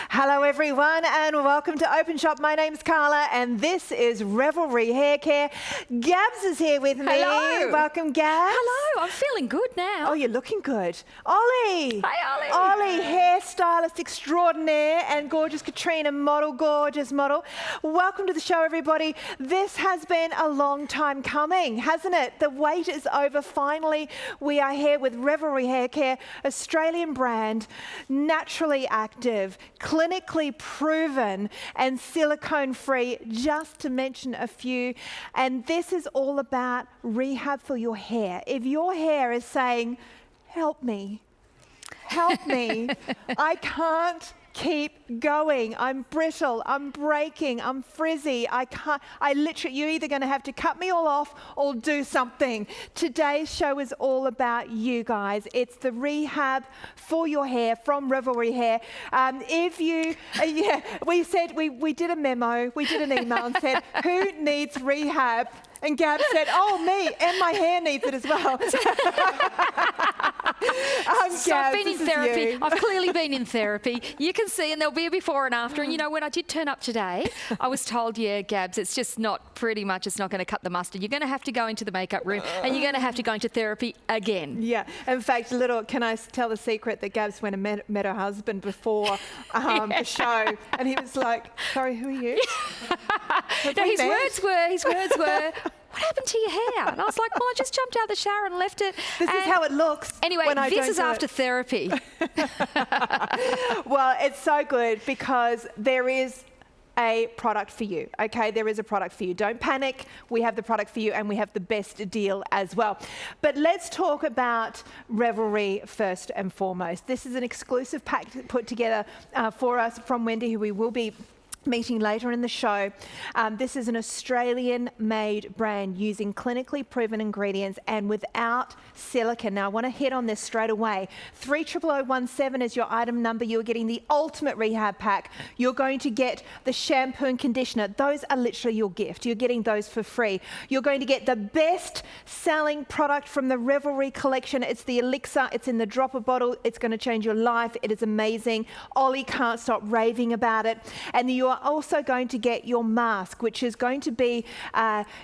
Hello everyone and welcome to Openshop. My name's Carla and this is Revelry Hair Care. Gabs is here with me. Hello. Welcome, Gabs. Hello, I'm feeling good now. Oh, you're looking good. Ollie. Hi, Ollie. Ollie, hairstylist extraordinaire and gorgeous Katrina model, gorgeous model. Welcome to the show, everybody. This has been a long time coming, hasn't it? The wait is over. Finally, we are here with Revelry Hair Care, Australian brand, naturally active, clinically proven and silicone-free, just to mention a few. And this is all about rehab for your hair. If your hair is saying, help me, I can't keep going, I'm brittle, I'm breaking, I'm frizzy, you're either going to have to cut me all off or do something. Today's show is all about you guys. It's the rehab for your hair from Revelry Hair. We said, we did a memo, we did an email and said, who needs rehab? And Gab said, oh, me, and my hair needs it as well. So I've been in therapy. I've clearly been in therapy. You can see, and there'll be a before and after. And you know, when I did turn up today, I was told, yeah, Gabs, it's just not it's not going to cut the mustard. You're going to have to go into the makeup room and you're going to have to go into therapy again. Yeah. In fact, can I tell the secret that Gabs went and met her husband before the show, and he was like, sorry, who are you? No, his words were, what happened to your hair? And I was like, well, I just jumped out of the shower and left it. This is how it looks. Anyway, this is after therapy. Well, it's so good because there is a product for you, okay? There is a product for you. Don't panic. We have the product for you and we have the best deal as well. But let's talk about Revelry first and foremost. This is an exclusive pack put together for us from Wendy, who we will be meeting later in the show. This is an Australian-made brand using clinically proven ingredients and without silicone. Now, I want to hit on this straight away. 300017 is your item number. You're getting the ultimate rehab pack. You're going to get the shampoo and conditioner. Those are literally your gift. You're getting those for free. You're going to get the best-selling product from the Revelry collection. It's the elixir. It's in the dropper bottle. It's going to change your life. It is amazing. Ollie can't stop raving about it. And you are also going to get your mask, which is going to be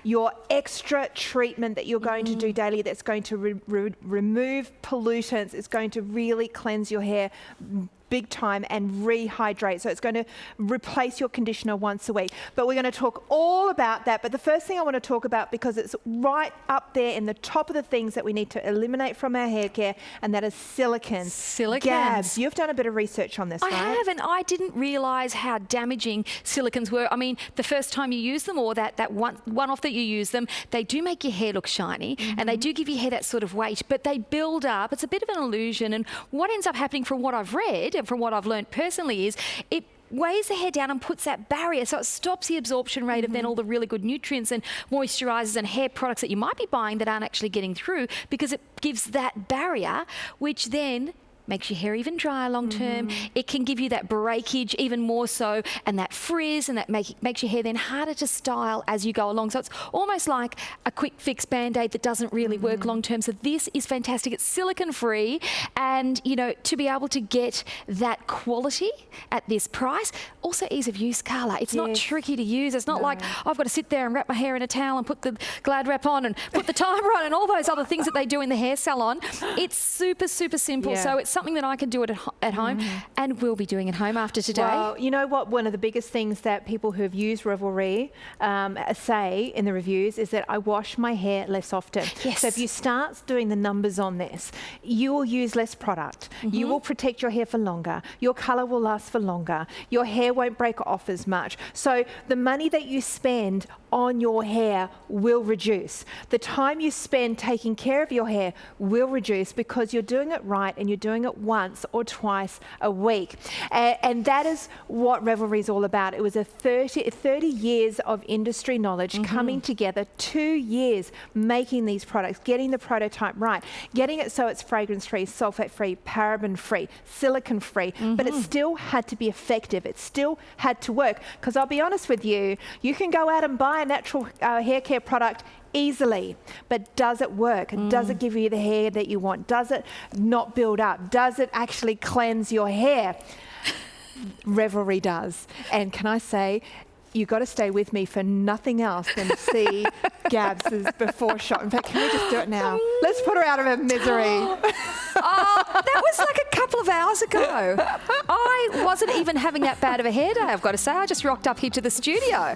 your extra treatment that you're going to do daily that's going to remove pollutants. It's going to really cleanse your hair big time and rehydrate. So it's going to replace your conditioner once a week. But we're going to talk all about that. But the first thing I want to talk about, because it's right up there in the top of the things that we need to eliminate from our hair care, and that is silicone. Silicone. Gabs, you've done a bit of research on this, right? I have, and I didn't realise how damaging silicones were. I mean, the first time you use them, or that one-off that you use them, they do make your hair look shiny, and they do give your hair that sort of weight, but they build up. It's a bit of an illusion, and what ends up happening, from what I've read, and from what I've learned personally, is it weighs the hair down and puts that barrier, so it stops the absorption rate of then all the really good nutrients and moisturisers and hair products that you might be buying that aren't actually getting through, because it gives that barrier, which then makes your hair even drier long term. It can give you that breakage even more so, and that frizz, and that makes your hair then harder to style as you go along. So it's almost like a quick fix band-aid that doesn't really work long term. So this is fantastic. It's silicone free, and you know, to be able to get that quality at this price, also ease of use, Carla. It's not tricky to use. It's not like I've got to sit there and wrap my hair in a towel and put the Glad wrap on and put the timer on and all those other things that they do in the hair salon. It's super, super simple. So it's something that I can do at home, and will be doing at home after today. Well, you know what? One of the biggest things that people who have used Revelry say in the reviews is that I wash my hair less often. So if you start doing the numbers on this, you will use less product. You will protect your hair for longer. Your colour will last for longer. Your hair won't break off as much. So the money that you spend on your hair will reduce. The time you spend taking care of your hair will reduce because you're doing it right and you're doing it once or twice a week. And that is what Revelry is all about. It was a 30 years of industry knowledge coming together, 2 years making these products, getting the prototype right, getting it so it's fragrance-free, sulfate-free, paraben-free, silicone-free, but it still had to be effective. It still had to work. Because I'll be honest with you, you can go out and buy a natural hair care product easily, but does it work? Does it give you the hair that you want? Does it not build up? Does it actually cleanse your hair? Revelry does. And can I say, you've got to stay with me for nothing else than see Gabs' before shot. In fact, can we just do it now? Let's put her out of her misery. Oh, that was like a couple of hours ago. I wasn't even having that bad of a hair day, I've got to say. I just rocked up here to the studio.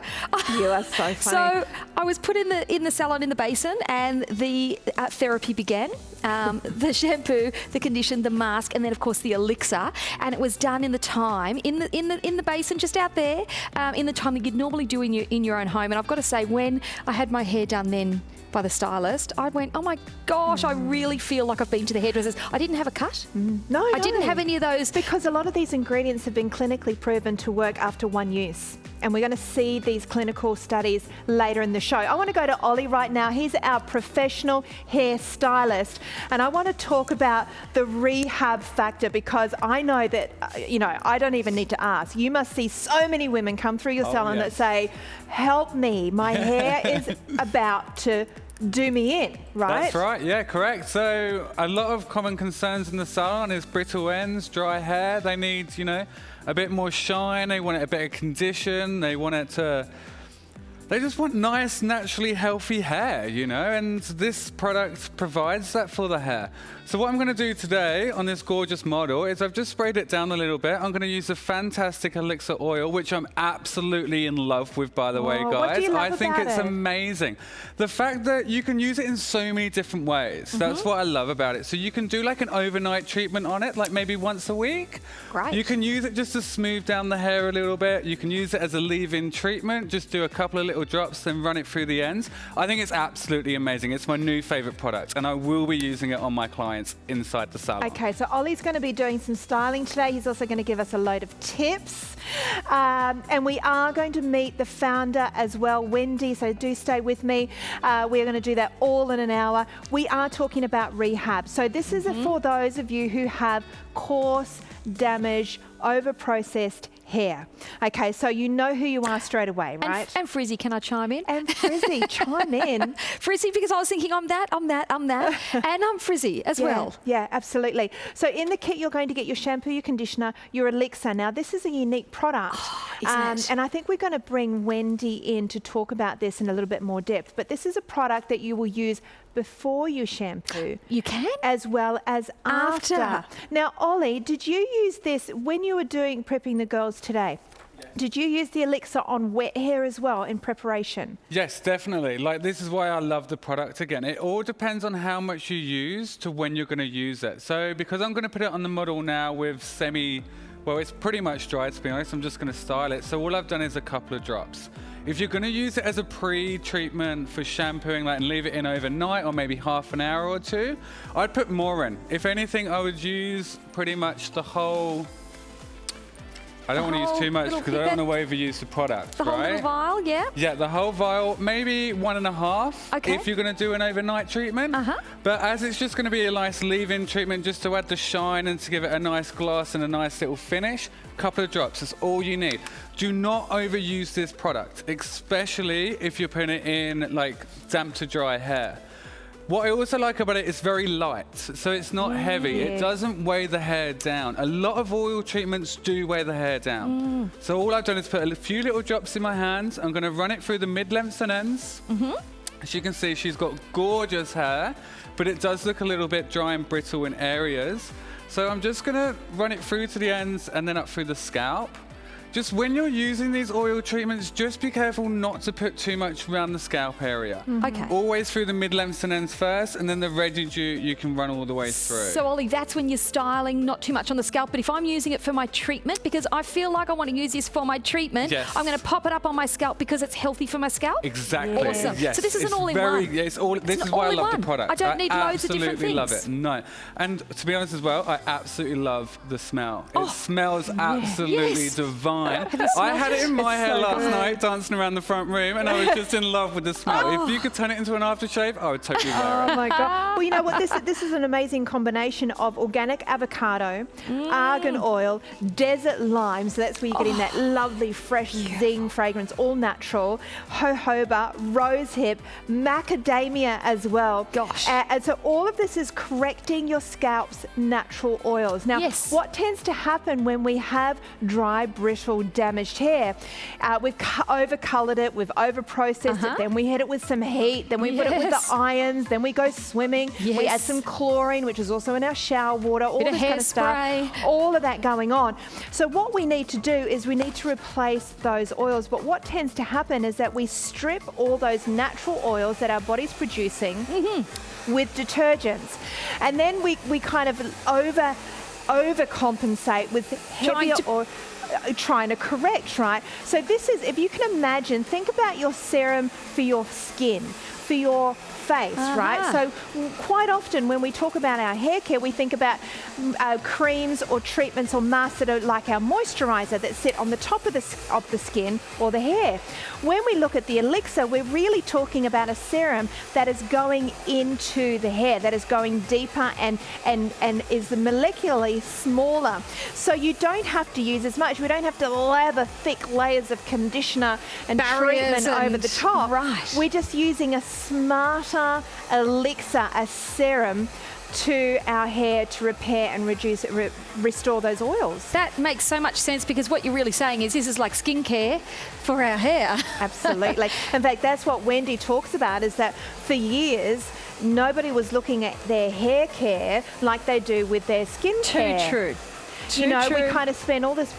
You are so funny. So I was put in the salon in the basin, and the therapy began. The shampoo, the condition, the mask, and then of course the elixir. And it was done in the time in the basin, just out there, in the time that you'd normally do in your own home. And I've got to say, when I had my hair done then by the stylist, I went, oh my gosh, I really feel like I've been to the hairdressers. I didn't have a cut. No, I didn't have any of those. Because a lot of these ingredients have been clinically proven to work after one use. And we're going to see these clinical studies later in the show. I want to go to Ollie right now. He's our professional hair stylist. And I want to talk about the rehab factor, because I know that, I don't even need to ask. You must see so many women come through your salon that say, help me, my hair is about to do me in, right? That's right, yeah, correct. So a lot of common concerns in the salon is brittle ends, dry hair. They need, a bit more shine. They want it a better condition. They just want nice, naturally healthy hair, and this product provides that for the hair. So what I'm going to do today on this gorgeous model is I've just sprayed it down a little bit. I'm going to use the fantastic elixir oil, which I'm absolutely in love with, by the way, guys. What do you love I think about it's it? amazing. The fact that you can use it in so many different ways. That's what I love about it. So you can do like an overnight treatment on it, like maybe once a week. Great. You can use it just to smooth down the hair a little bit. You can use it as a leave-in treatment. Just do a couple of little drops, then run it through the ends. I think it's absolutely amazing. It's my new favorite product, and I will be using it on my clients inside the salon. Okay, so Ollie's going to be doing some styling today. He's also going to give us a load of tips. And we are going to meet the founder as well, Wendy, so do stay with me. We're going to do that all in an hour. We are talking about rehab. So this is for those of you who have coarse, damaged, over-processed hair. Okay, so you know who you are straight away, right? And Frizzy, can I chime in? And Frizzy, chime in. Frizzy, because I was thinking, I'm that, and I'm Frizzy as well. Yeah, absolutely. So in the kit, you're going to get your shampoo, your conditioner, your elixir. Now, this is a unique product. Isn't it? And I think we're going to bring Wendy in to talk about this in a little bit more depth. But this is a product that you will use before you shampoo. You can? As well as after. Now, Ollie, did you use this when you were prepping the girls today? Yeah. Did you use the elixir on wet hair as well in preparation? Yes, definitely. This is why I love the product again. It all depends on how much you use to when you're going to use it. So because I'm going to put it on the model now with it's pretty much dry, to be honest. I'm just going to style it. So all I've done is a couple of drops. If you're going to use it as a pre-treatment for shampooing, and leave it in overnight or maybe half an hour or two, I'd put more in. If anything, I would use pretty much the whole... I don't want to use too much because I don't want to overuse the product, The whole little vial, yeah? Yeah, the whole vial, maybe 1.5 if you're going to do an overnight treatment. But as it's just going to be a nice leave-in treatment just to add the shine and to give it a nice gloss and a nice little finish, a couple of drops, that's all you need. Do not overuse this product, especially if you're putting it in damp to dry hair. What I also like about it, it's very light, so it's not heavy. It doesn't weigh the hair down. A lot of oil treatments do weigh the hair down. So all I've done is put a few little drops in my hands. I'm going to run it through the mid-lengths and ends. As you can see, she's got gorgeous hair, but it does look a little bit dry and brittle in areas. So I'm just going to run it through to the ends and then up through the scalp. just when you're using these oil treatments, just be careful not to put too much around the scalp area. Okay. Always through the mid-lengths and ends first, and then the residue you can run all the way through. So, Ollie, that's when you're styling, not too much on the scalp. But if I'm using it for my treatment, because I feel like I want to use this for my treatment, Yes. I'm going to pop it up on my scalp because it's healthy for my scalp? Exactly. Awesome. Yes. So this is an It's all-in-one. Yeah, it's all. This an is why I love all-in-one. the product. I don't need loads of different absolutely love things. it. No, and to be honest as well, I absolutely love the smell. It smells absolutely Yes. divine. Have you I smelled had it in it? my It's hair so last good. night, dancing around the front room, and I was just in love with the smell. If you could turn it into an aftershave, I would totally wear it. Oh my God. Well, you know what? This is an amazing combination of organic avocado, argan oil, desert lime. So that's where you're getting that lovely, fresh zing fragrance, all natural, jojoba, rosehip, macadamia as well. Gosh. And so all of this is correcting your scalp's natural oils. Now, Yes. what tends to happen when we have dry, brittle, damaged hair? We've over-colored it, we've over-processed it, then we hit it with some heat, then we put it with Yes. the irons, then we go swimming, we add Yes. some chlorine, which is also in our shower water, all Bit of this kind of stuff, hairspray. all of that going on. So what we need to do is we need to replace those oils, but what tends to happen is that we strip all those natural oils that our body's producing with detergents, and then we kind of overcompensate with heavier oil. Trying to correct, right? So this is, if you can imagine, think about your serum for your skin, for your face, right? So quite often when we talk about our hair care, we think about creams or treatments or masks that are like our moisturizer that sit on the top of the skin or the hair. When we look at the elixir, we're really talking about a serum that is going into the hair, that is going deeper and is molecularly smaller. So you don't have to use as much. We don't have to lather thick layers of conditioner and Barriers treatment over the top. Right. We're just using a smarter elixir, a serum to our hair to repair and restore those oils. That makes so much sense, because what you're really saying is this is like skincare for our hair. Absolutely. In fact, that's what Wendy talks about, is that for years, nobody was looking at their hair care like they do with their skin care. Too true. You know, true. we kind of spend all this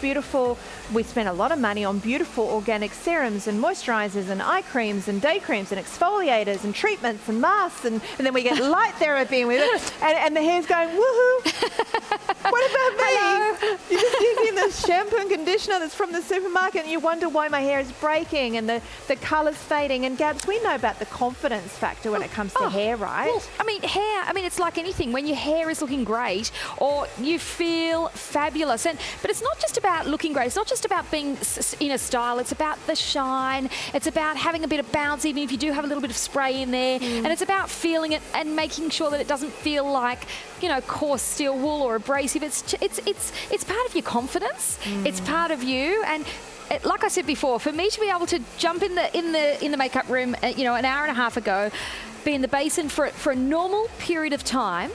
we spend a lot of money on beautiful organic serums and moisturizers and eye creams and day creams and exfoliators and treatments and masks, and then we get light therapy with it, and the hair's going, woohoo! What about me? Hello. You're just using this shampoo and conditioner that's from the supermarket, and you wonder why my hair is breaking and the colour's fading. And Gabs, we know about the confidence factor when it comes to hair, right? Well, it's like anything. When your hair is looking great or you feel fabulous, but it's not just about looking great. It's not just about being in a style. It's about the shine. It's about having a bit of bounce, even if you do have a little bit of spray in there. And it's about feeling it and making sure that it doesn't feel like, coarse steel wool or abrasive. It's part of your confidence. It's part of you. And like I said before, for me to be able to jump in the makeup room, an hour and a half ago, be in the basin for a normal period of time,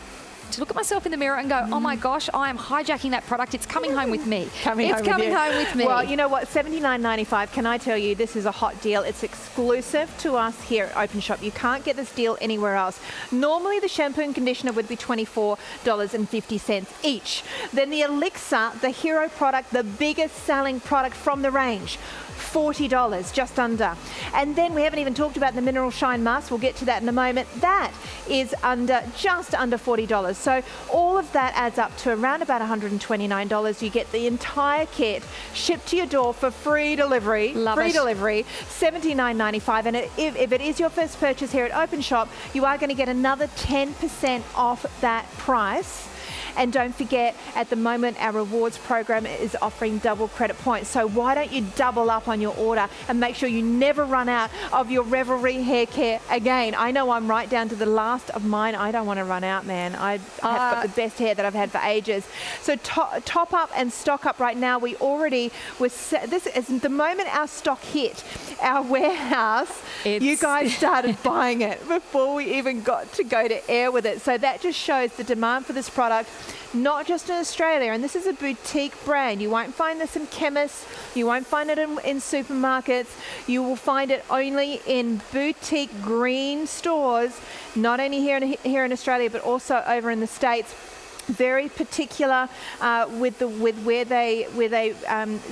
to look at myself in the mirror and go, oh my gosh, I am hijacking that product. It's coming home with me. Home with me. Well, you know what? $79.95. Can I tell you, this is a hot deal. It's exclusive to us here at Openshop. You can't get this deal anywhere else. Normally, the shampoo and conditioner would be $24.50 each. Then the elixir, the hero product, the biggest selling product from the range, $40, just under. And then we haven't even talked about the Mineral Shine Mask. We'll get to that in a moment. That is just under $40. So all of that adds up to around about $129. You get the entire kit shipped to your door for free delivery. Delivery, $79.95. And if it is your first purchase here at Openshop, you are going to get another 10% off that price. And don't forget, at the moment, our rewards program is offering double credit points. So why don't you double up on your order and make sure you never run out of your Revelry hair care again? I know I'm right down to the last of mine. I don't want to run out, man. I have got the best hair that I've had for ages. So top up and stock up right now. We already this is the moment our stock hit our warehouse. You guys started buying it before we even got to go to air with it. So that just shows the demand for this product, not just in Australia. And this is a boutique brand. You won't find this in chemists. You won't find it in supermarkets. You will find it only in boutique green stores, not only here in Australia, but also over in the States. very particular with where they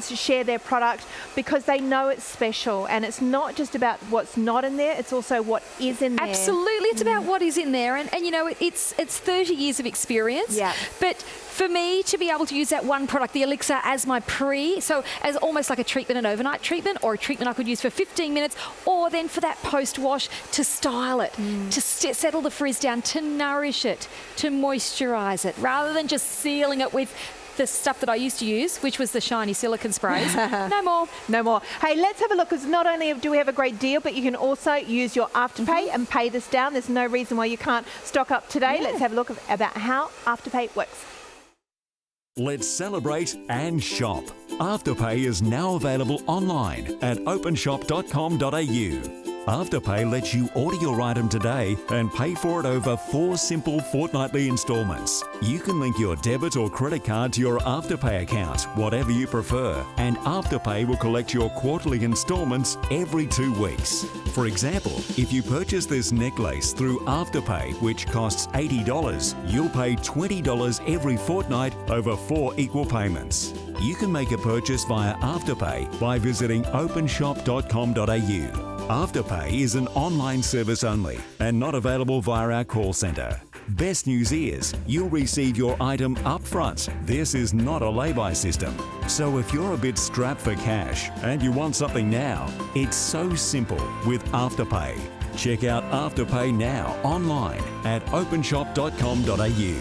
share their product, because they know it's special, and it's not just about what's not in there, it's also what is in there. Absolutely, it's about what is in there, and you know, it's 30 years of experience. Yeah. But for me to be able to use that one product, the Elixir, as my so as almost like a treatment, an overnight treatment, or a treatment I could use for 15 minutes, or then for that post-wash to style it, to settle the frizz down, to nourish it, to moisturise it, rather than just sealing it with the stuff that I used to use, which was the shiny silicone sprays. No more. No more. Hey, let's have a look, because not only do we have a great deal, but you can also use your Afterpay and pay this down. There's no reason why you can't stock up today. Yeah. Let's have a look about how Afterpay works. Let's celebrate and shop. Afterpay is now available online at openshop.com.au. Afterpay lets you order your item today and pay for it over 4 simple fortnightly instalments. You can link your debit or credit card to your Afterpay account, whatever you prefer, and Afterpay will collect your quarterly instalments every 2 weeks. For example, if you purchase this necklace through Afterpay, which costs $80, you'll pay $20 every fortnight over 4 equal payments. You can make a purchase via Afterpay by visiting openshop.com.au. Afterpay is an online service only and not available via our call centre. Best news is you'll receive your item up front. This is not a lay-by system. So if you're a bit strapped for cash and you want something now, it's so simple with Afterpay. Check out Afterpay now online at openshop.com.au.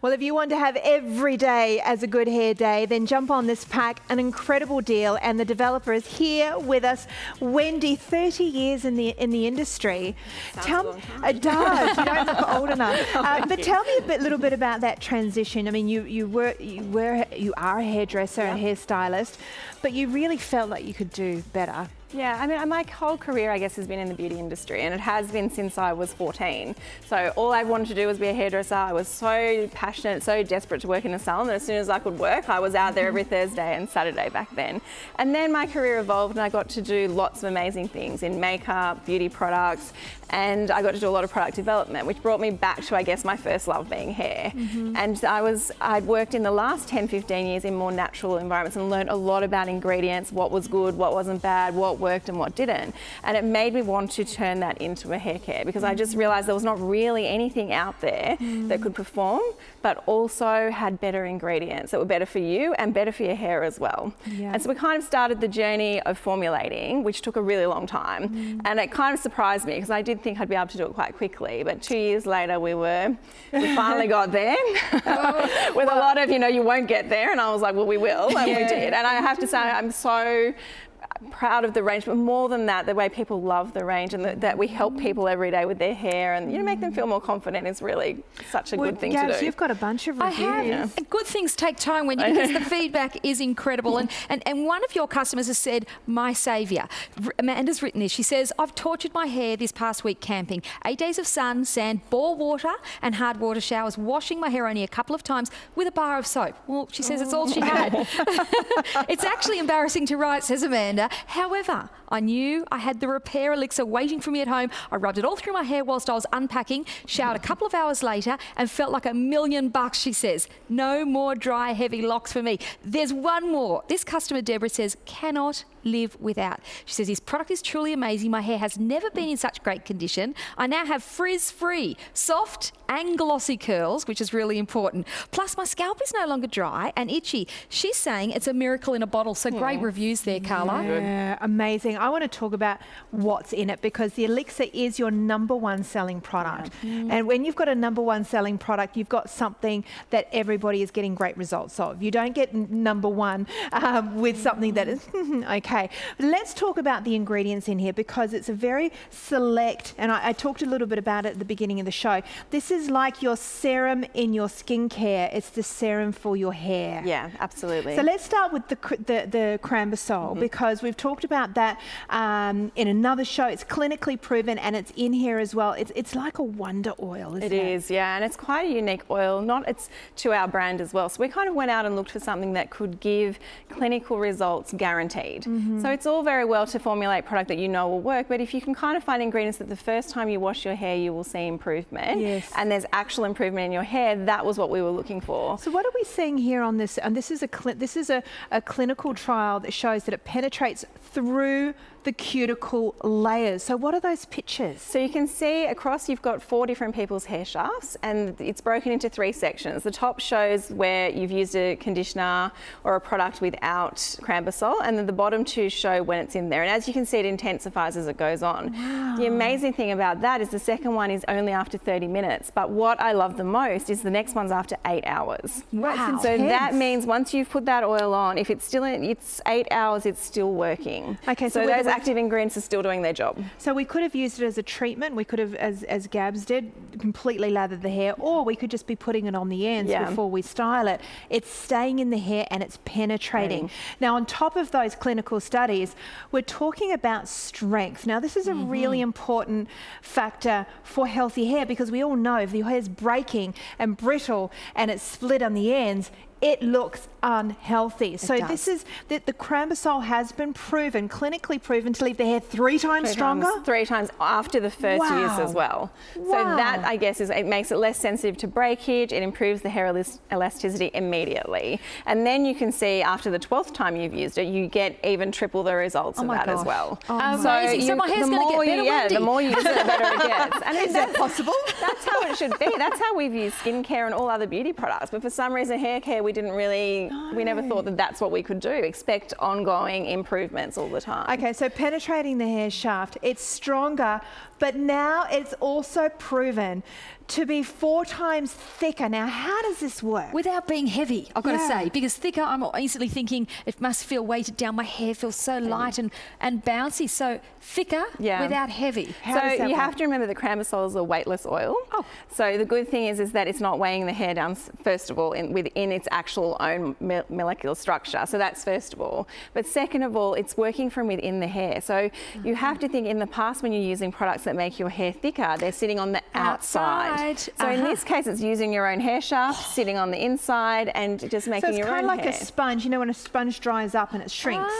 Well, if you want to have every day as a good hair day, then jump on this pack, an incredible deal, and the developer is here with us. Wendy, 30 years in the industry. It does. You don't look old enough. But tell me a little bit about that transition. I mean, you are a hairdresser, a hairstylist, but you really felt like you could do better. Yeah, I mean, my whole career, I guess, has been in the beauty industry, and it has been since I was 14. So all I wanted to do was be a hairdresser. I was so passionate, so desperate to work in a salon that as soon as I could work, I was out there every Thursday and Saturday back then. And then my career evolved, and I got to do lots of amazing things in makeup, beauty products, and I got to do a lot of product development, which brought me back to, I guess, my first love being hair. And I'd worked in the last 10, 15 years in more natural environments and learned a lot about ingredients, what was good, what wasn't bad, what worked and what didn't. And it made me want to turn that into a hair care, because I just realized there was not really anything out there that could perform, but also had better ingredients that were better for you and better for your hair as well. And so we kind of started the journey of formulating, which took a really long time. And it kind of surprised me, because I did think I'd be able to do it quite quickly, but 2 years later we finally got there with a lot of, you won't get there, and I was like, well, we will, and we did. And I have to say, I'm so proud of the range, but more than that, the way people love the range, and that we help people every day with their hair, and make them feel more confident is really such a good thing to do. You've got a bunch of reviews. I have. And good things take time, Wendy, because the feedback is incredible. And one of your customers has said, my saviour. Amanda's written this. She says, I've tortured my hair this past week camping. 8 days of sun, sand, bore water and hard water showers, washing my hair only a couple of times with a bar of soap. Well, she says it's all she had. It's actually embarrassing to write, says Amanda. However, I knew I had the repair elixir waiting for me at home. I rubbed it all through my hair whilst I was unpacking, showered a couple of hours later, and felt like $1 million, she says. No more dry, heavy locks for me. There's one more. This customer, Deborah, says, cannot live without. She says, this product is truly amazing. My hair has never been in such great condition. I now have frizz-free, soft and glossy curls, which is really important. Plus, my scalp is no longer dry and itchy. She's saying it's a miracle in a bottle. So great reviews there, Carla. Yeah, amazing. I want to talk about what's in it, because the Elixir is your #1 selling product. And when you've got a #1 selling product, you've got something that everybody is getting great results of. You don't get #1 with something that is okay. Let's talk about the ingredients in here, because it's a very select, and I talked a little bit about it at the beginning of the show. This is like your serum in your skincare. It's the serum for your hair. Yeah, absolutely. So let's start with the Crambasol, because we've talked about that in another show. It's clinically proven, and it's in here as well. It's like a wonder oil, isn't it? It is, yeah, and it's quite a unique oil. It's to our brand as well. So we kind of went out and looked for something that could give clinical results guaranteed. So it's all very well to formulate product that you know will work, but if you can kind of find ingredients that the first time you wash your hair you will see improvement, and there's actual improvement in your hair, that was what we were looking for. So what are we seeing here on this? And this is a clinical trial that shows that it penetrates through the cuticle layers. So what are those pictures? So you can see across, you've got 4 different people's hair shafts, and it's broken into 3 sections. The top shows where you've used a conditioner or a product without Crambasol, and then the bottom 2 show when it's in there. And as you can see, it intensifies as it goes on. Wow. The amazing thing about that is the second one is only after 30 minutes, but what I love the most is the next one's after 8 hours. Wow. So that means once you've put that oil on, if it's still in, it's 8 hours, it's still working. Okay, so those active ingredients are still doing their job. So we could have used it as a treatment. We could have, as Gabs did, completely lathered the hair, or we could just be putting it on the ends before we style it. It's staying in the hair and it's penetrating. Now, on top of those clinical studies, we're talking about strength. Now, this is a really important factor for healthy hair, because we all know if your hair's breaking and brittle and it's split on the ends, it looks unhealthy. So this is that the Crambasol has been proven, clinically proven, to leave the hair 3 times stronger? 3 times after the first use as well. Wow. So that, I guess, it makes it less sensitive to breakage. It improves the hair elasticity immediately. And then you can see after the 12th time you've used it, you get even triple the results of that as well. Amazing. So my hair's going to get better, Wendy. The more you use it, the better it gets. And is that possible? That's how it should be. That's how we've used skincare and all other beauty products. But for some reason, hair care, we never thought that that's what we could do. Expect ongoing improvements all the time. Okay, so penetrating the hair shaft, it's stronger, but now it's also proven to be 4 times thicker. Now, how does this work? Without being heavy, I've got to say, because thicker, I'm instantly thinking it must feel weighted down. My hair feels so light and bouncy. So thicker without heavy. So you have to remember that Crambasol is a weightless oil. So the good thing is that it's not weighing the hair down, first of all, within its actual own molecular structure. So that's first of all. But second of all, it's working from within the hair. So you have to think, in the past when you're using products that make your hair thicker, they're sitting on the outside. So in this case, it's using your own hair shaft, sitting on the inside, and just making your own hair. So it's kind of like a sponge, you know, when a sponge dries up and it shrinks.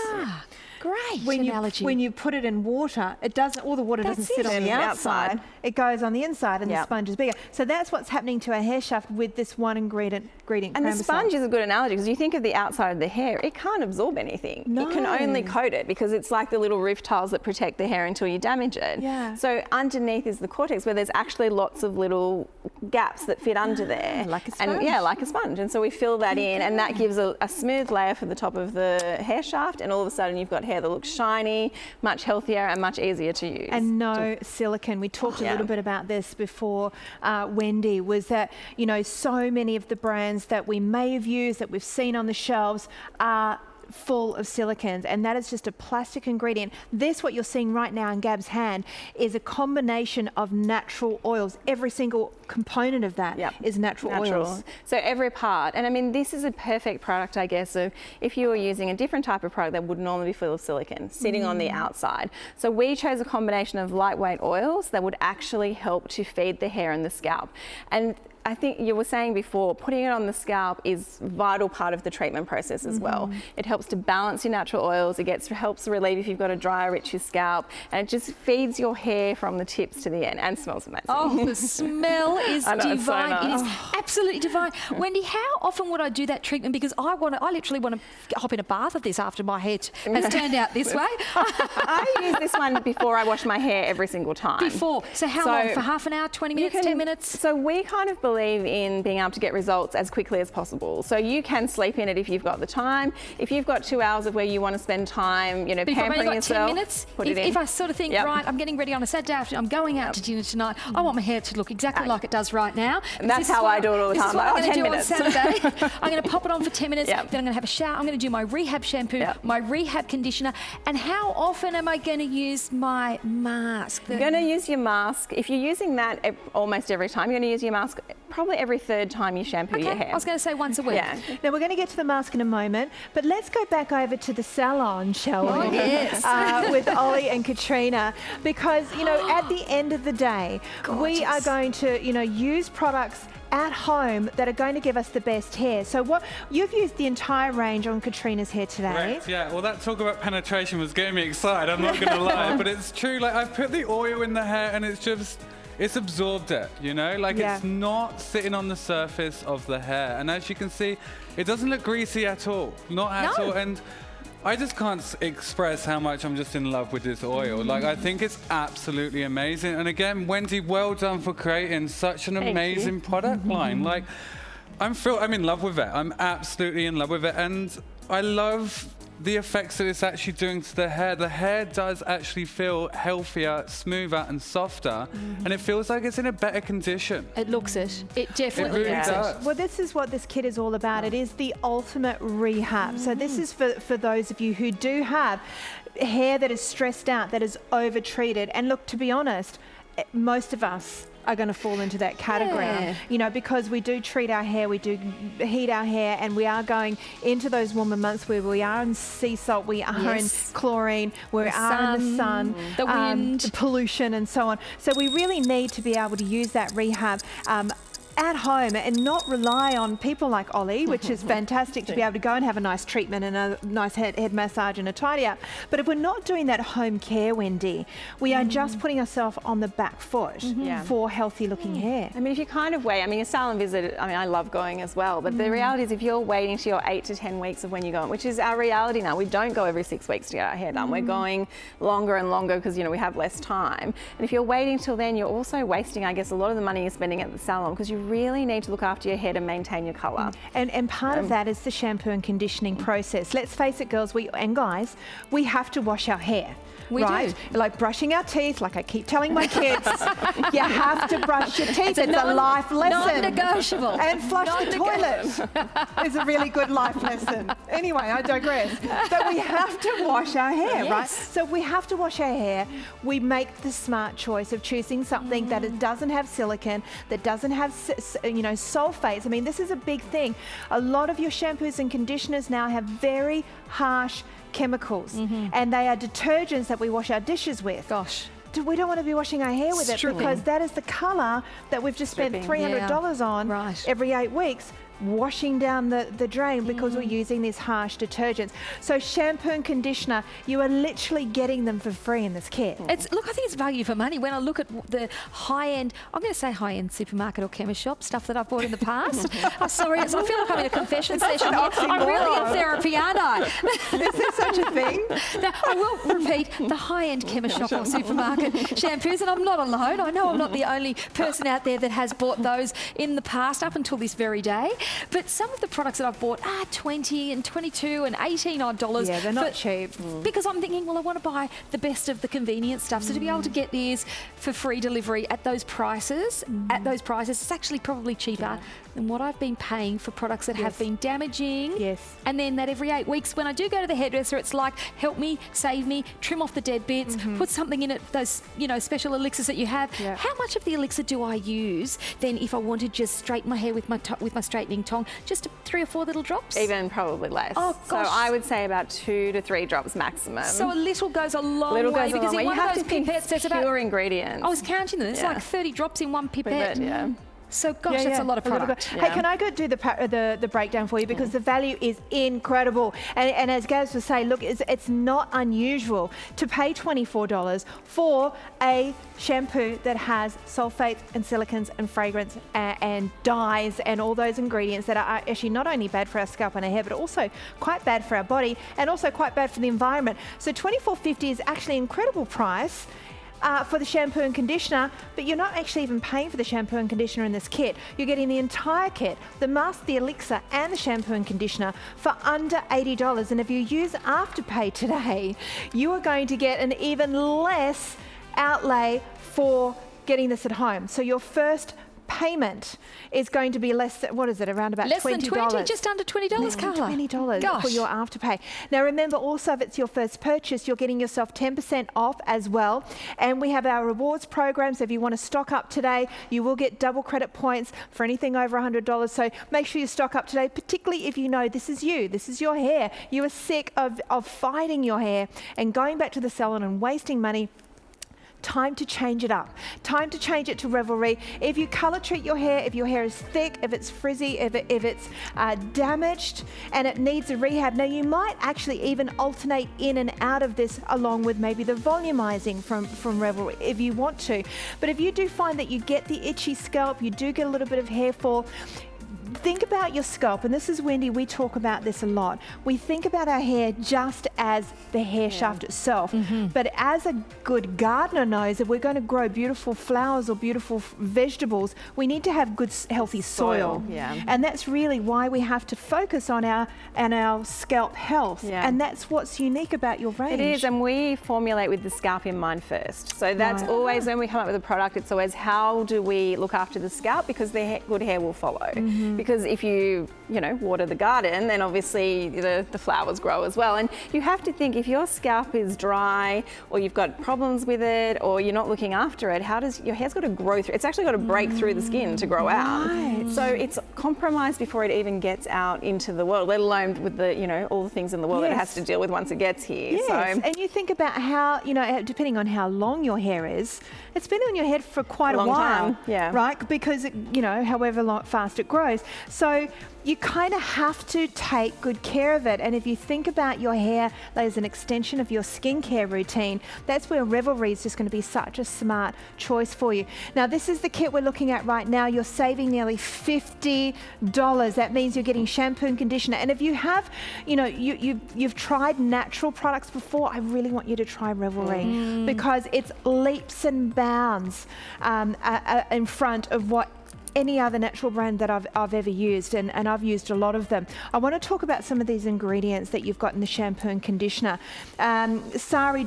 Great analogy. When you put it in water, it doesn't. All the water doesn't sit on the outside. It goes on the inside, and the sponge is bigger. So that's what's happening to our hair shaft with this one ingredient. And Crambasol. the sponge is a good analogy, because you think of the outside of the hair, it can't absorb anything. No. It can only coat it, because it's like the little roof tiles that protect the hair until you damage it. Yeah. So underneath is the cortex, where there's actually lots of little gaps that fit under there. Like a sponge. And like a sponge. And so we fill that in, and that gives a smooth layer for the top of the hair shaft, and all of a sudden you've got hair that looks shiny, much healthier, and much easier to use. And no silicone. We talked a little bit about this before, Wendy, was that, you know, so many of the brands that we may have used, that we've seen on the shelves, are full of silicones, and that is just a plastic ingredient. This, what you're seeing right now in Gab's hand, is a combination of natural oils. Every single component of that is natural oils. So every part. And I mean, this is a perfect product, I guess, of if you were using a different type of product that would normally be full of silicone sitting on the outside. So we chose a combination of lightweight oils that would actually help to feed the hair and the scalp. And I think you were saying before, putting it on the scalp is a vital part of the treatment process as well. It helps to balance your natural oils. It helps relieve if you've got a dry or itchy scalp, and it just feeds your hair from the tips to the end, and smells amazing. Oh, the smell is I know, divine. it's so nice. It is absolutely divine. Wendy, how often would I do that treatment? Because I literally want to hop in a bath of this after my hair has turned out this way. I use this one before I wash my hair every single time. Before. So how long? For half an hour, 20 minutes, 10 minutes? So we kind of believe believe in being able to get results as quickly as possible. So you can sleep in it if you've got the time. If you've got 2 hours of where you want to spend time, you know, But pampering if I've only got yourself, 10 minutes, put it in. if I sort of think, right, I'm getting ready on a Saturday afternoon, I'm going out to dinner tonight, I want my hair to look exactly like it does right now. And that's how I do it all the time. This is what I'm going to do 10 minutes. on Saturday. I'm going to pop it on for 10 minutes, Yep. then I'm going to have a shower, I'm going to do my rehab shampoo, Yep. my rehab conditioner, and how often am I going to use my mask? You're going to use your mask. If you're using that almost every time, you're going to use your mask probably every third time you shampoo your hair. I was going to say once a week. Yeah. Now, we're going to get to the mask in a moment, but let's go back over to the salon, shall we? Oh, yes. With Ollie and Katrina, because, you know, at the end of the day, we are going to, you know, use products at home that are going to give us the best hair. So what you've used the entire range on Katrina's hair today. Correct, yeah. Well, that talk about penetration was getting me excited, I'm not going to lie, but it's true. Like, I've put the oil in the hair and it's absorbed it, you know? Like, it's not sitting on the surface of the hair. And as you can see, it doesn't look greasy at all. Not at all. And I just can't express how much I'm just in love with this oil. Like, I think it's absolutely amazing. And again, Wendy, well done for creating such an amazing product line. Like, I'm in love with it. I'm absolutely in love with it. And I love the effects that it's actually doing to the hair. The hair does actually feel healthier, smoother and softer, and it feels like it's in a better condition. It looks it. It definitely It really looks does. it. Well, this is what this kit is all about. It is the ultimate rehab. So this is for those of you who do have hair that is stressed out, that is over-treated. And look, to be honest, most of us are going to fall into that category, you know, because we do treat our hair, we do heat our hair, and we are going into those warmer months where we are in sea salt, we are in chlorine, we are in the sun, the wind, the pollution and so on. So we really need to be able to use that rehab at home and not rely on people like Ollie, which is fantastic to be able to go and have a nice treatment and a nice head massage and a tidy up. But if we're not doing that home care, Wendy, we are just putting ourselves on the back foot for healthy looking hair. I mean, if you kind of wait, I mean, a salon visit, I mean, I love going as well, but the reality is if you're waiting to your 8 to 10 weeks of when you go, which is our reality now, we don't go every 6 weeks to get our hair done. We're going longer and longer because, you know, we have less time. And if you're waiting till then, you're also wasting, I guess, a lot of the money you're spending at the salon because you really need to look after your hair to maintain your colour. And part of that is the shampoo and conditioning process. Let's face it, girls, and guys, we have to wash our hair. We do. Like brushing our teeth, like I keep telling my kids, you have to brush your teeth. It's a life lesson. Non-negotiable. And flush the toilet is a really good life lesson. Anyway, I digress. But we have to wash our hair, right? So we have to wash our hair. We make the smart choice of choosing something that it doesn't have silicone, that doesn't have, you know, sulfates. I mean, this is a big thing. A lot of your shampoos and conditioners now have very harsh chemicals, and they are detergents that we wash our dishes with. Gosh. We don't want to be washing our hair with it because that is the colour that we've just spent $300 on every 8 weeks. Washing down the drain because we're using these harsh detergents. So shampoo and conditioner, you are literally getting them for free in this kit. Look, I think it's value for money. When I look at the high-end, I'm going to say high-end supermarket or chemist shop, stuff that I've bought in the past. I'm sorry, I feel like I'm in a confession session. I'm really in therapy, aren't I? Is there such a thing? Now, I will repeat, the high-end chemist shop or supermarket shampoos, and I'm not alone. I know I'm not the only person out there that has bought those in the past up until this very day. But some of the products that I've bought are $20 and $22 and $18 odd. Yeah, they're not cheap. Because I'm thinking, well, I want to buy the best of the convenience stuff. So to be able to get these for free delivery at those prices, it's actually probably cheaper than what I've been paying for products that have been damaging. Yes. And then that every 8 weeks, when I do go to the hairdresser, it's like, help me, save me, trim off the dead bits, put something in it, those, you know, special elixirs that you have. Yeah. How much of the elixir do I use then if I want to just straighten my hair with my straightening tong? Just 3 or 4 little drops? Even probably less. Oh, gosh. So I would say about 2 to 3 drops maximum. So a little goes a long way goes a because long way. in one You of have those to think pipettes, there's about... pure ingredients. I was counting them. It's like 30 drops in one pipette. So, gosh, that's a lot of product. Hey, can I go do the breakdown for you? Because the value is incredible. And as Gaz was saying, look, it's not unusual to pay $24 for a shampoo that has sulfates and silicons and fragrance and dyes and all those ingredients that are actually not only bad for our scalp and our hair, but also quite bad for our body and also quite bad for the environment. So $24.50 is actually an incredible price. for the shampoo and conditioner, but you're not actually even paying for the shampoo and conditioner in this kit. You're getting the entire kit, the mask, the elixir, and the shampoo and conditioner for under $80. And if you use Afterpay today, you are going to get an even less outlay for getting this at home. So your first payment is going to be less than, what is it, around about Less $20? than 20, just under $20, Carla. $20 for your Afterpay. Now remember also, if it's your first purchase, you're getting yourself 10% off as well. And we have our rewards program, so if you want to stock up today, you will get double credit points for anything over $100. So make sure you stock up today, particularly if you know this is you, this is your hair. You are sick of fighting your hair and going back to the salon and wasting money. Time to change it up. Time to change it to Revelry. If you colour treat your hair, if your hair is thick, if it's frizzy, if it's damaged and it needs a rehab, now you might actually even alternate in and out of this along with maybe the volumizing from Revelry if you want to. But if you do find that you get the itchy scalp, you do get a little bit of hair fall, think about your scalp, and this is Wendy, we talk about this a lot. We think about our hair just as the hair shaft itself, but as a good gardener knows, if we're going to grow beautiful flowers or beautiful vegetables, we need to have good healthy soil. And that's really why we have to focus on our scalp health, and that's what's unique about your range. It is, and we formulate with the scalp in mind first. So that's always, when we come up with a product, it's always how do we look after the scalp, because the good hair will follow. Because if you water the garden, then obviously the flowers grow as well. And you have to think, if your scalp is dry or you've got problems with it or you're not looking after it, your hair's got to grow through. It's actually got to break through the skin to grow out. So it's compromised before it even gets out into the world, let alone with the all the things in the world that it has to deal with once it gets here. So, and you think about how, depending on how long your hair is, it's been on your head for quite a while, right? Because however fast it grows. So you kind of have to take good care of it. And if you think about your hair as an extension of your skincare routine, that's where Revelry is just going to be such a smart choice for you. Now, this is the kit we're looking at right now. You're saving nearly $50. That means you're getting shampoo and conditioner. And if you have, you've tried natural products before, I really want you to try Revelry because it's leaps and bounds in front of what any other natural brand that I've ever used, and I've used a lot of them. I want to talk about some of these ingredients that you've got in the shampoo and conditioner. Sari,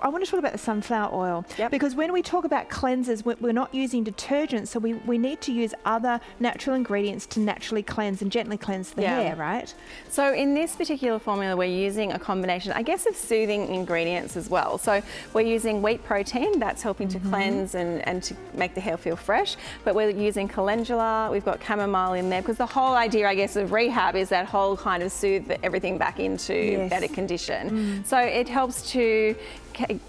I want to talk about the sunflower oil because when we talk about cleansers, we're not using detergents, so we need to use other natural ingredients to naturally cleanse and gently cleanse the hair, right? So in this particular formula, we're using a combination, I guess, of soothing ingredients as well. So we're using wheat protein, that's helping to cleanse and to make the hair feel fresh, but we're using calendula, we've got chamomile in there, because the whole idea, I guess, of rehab is that whole kind of soothe everything back into better condition. So it helps to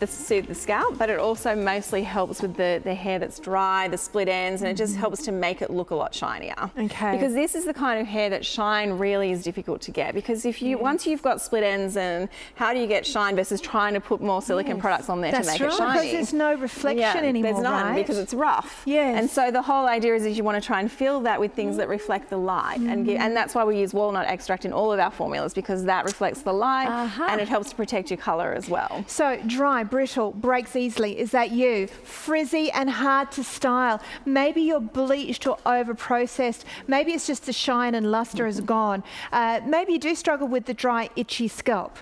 soothe the scalp, but it also mostly helps with the hair that's dry, the split ends, and it just helps to make it look a lot shinier. Because this is the kind of hair that shine really is difficult to get, because if you once you've got split ends, and how do you get shine versus trying to put more silicone products on there to make it shiny? Because there's no reflection anymore, there's none, right? because it's rough. And so the whole idea is you want to try and fill that with things that reflect the light, and that's why we use walnut extract in all of our formulas, because that reflects the light and it helps to protect your colour as well. So dry, brittle, breaks easily. Is that you? Frizzy and hard to style. Maybe you're bleached or over-processed. Maybe it's just the shine and luster is gone. Maybe you do struggle with the dry, itchy scalp.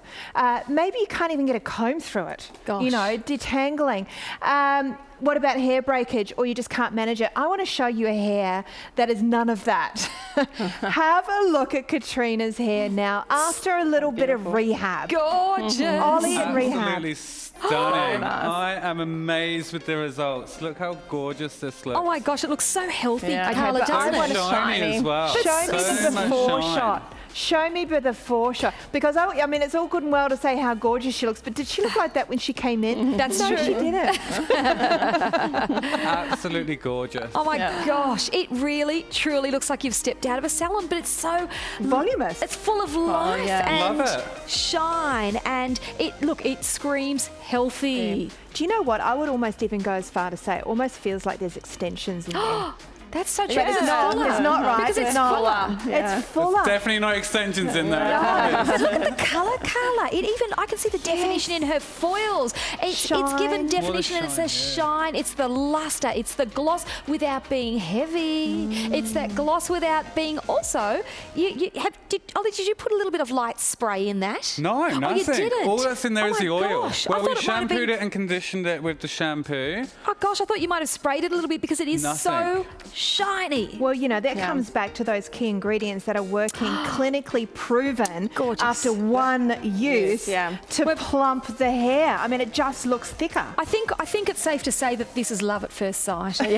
Maybe you can't even get a comb through it. Detangling. What about hair breakage, or you just can't manage it? I want to show you a hair that is none of that. Have a look at Katrina's hair now after a little bit of rehab. Gorgeous. Ollie and rehab. Absolutely stunning. I am amazed with the results. Look how gorgeous this looks. Oh my gosh, it looks so healthy, Okay, Carla, but doesn't I it? want shiny as well. Show me the before shot. Show me the before shot. Because, I mean, it's all good and well to say how gorgeous she looks, but did she look like that when she came in? That's no, true. she didn't. Absolutely gorgeous. Oh my gosh, it really, truly looks like you've stepped out of a salon, but it's so voluminous. It's full of life and Love it. shine, and it screams healthy. Do you know what? I would almost even go as far to say it almost feels like there's extensions in there. That's so true. Yeah. It's fuller. It's not right. Because it's not. fuller. Yeah. It's fuller. Definitely not extensions in there. But look at the colour. It even, I can see the definition in her foils. It's given Shine. definition and it's the shine, it's the luster, it's the gloss without being heavy. It's that gloss without being also, Ollie, did you put a little bit of light spray in that? No, nothing. Oh, you didn't? All that's in there is my the oil. gosh. I Well, we thought it might have shampooed been- it and conditioned it with the shampoo. Oh gosh, I thought you might have sprayed it a little bit because it is so Nothing. shiny. Well, you know, that comes back to those key ingredients that are working clinically proven Gorgeous. after one use Yeah. to plump the hair. I mean, it just looks thicker. I think it's safe to say that this is love at first sight. Well,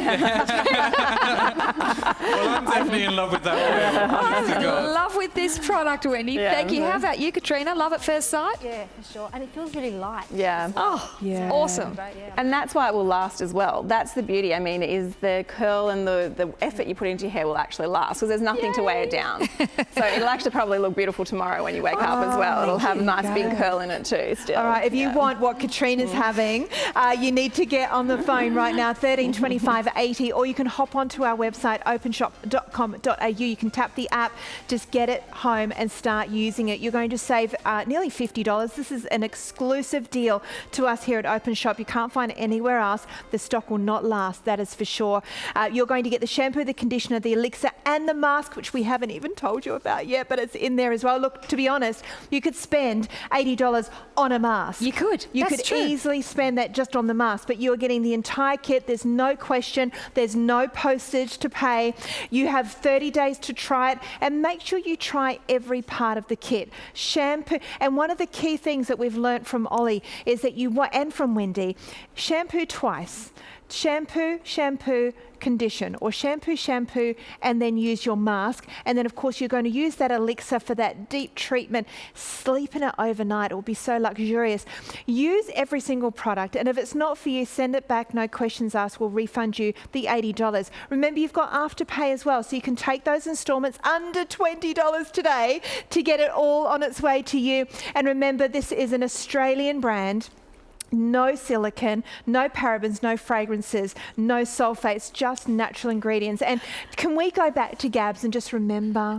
I'm definitely in love with that oil. I'm in love with this product, Wendy. Yeah. Thank you. How about you, Katrina? Love at first sight? Yeah, for sure. And it feels really light. Yeah. Oh, Yeah. awesome. Great, yeah. And that's why it will last as well. That's the beauty. I mean, is the curl and the effort you put into your hair will actually last because there's nothing to weigh it down. So it'll actually probably look beautiful tomorrow when you wake up as well. It'll have a nice big curl in it too still. All right, if you want what Katrina's having, you need to get on the phone right now, 13 25 80, or you can hop onto our website, openshop.com.au. You can tap the app, just get it home and start using it. You're going to save nearly $50. This is an exclusive deal to us here at Openshop. You can't find it anywhere else. The stock will not last, that is for sure. You're going to get the shampoo, the conditioner, the elixir, and the mask, which we haven't even told you about yet, but it's in there as well. Look, to be honest, you could spend $80 on a mask. You could. You That's could true. easily spend that just on the mask, but you're getting the entire kit. There's no question. There's no postage to pay. You have 30 days to try it, and make sure you try every part of the kit. Shampoo, and one of the key things that we've learnt from Ollie is that and from Wendy, shampoo twice. Shampoo, condition, or shampoo, and then use your mask. And then, of course, you're going to use that elixir for that deep treatment. Sleep in it overnight. It will be so luxurious. Use every single product, and if it's not for you, send it back. No questions asked. We'll refund you the $80. Remember, you've got Afterpay as well, so you can take those installments under $20 today to get it all on its way to you. And remember, this is an Australian brand. No silicone, no parabens, no fragrances, no sulfates, just natural ingredients. And can we go back to Gabs and just remember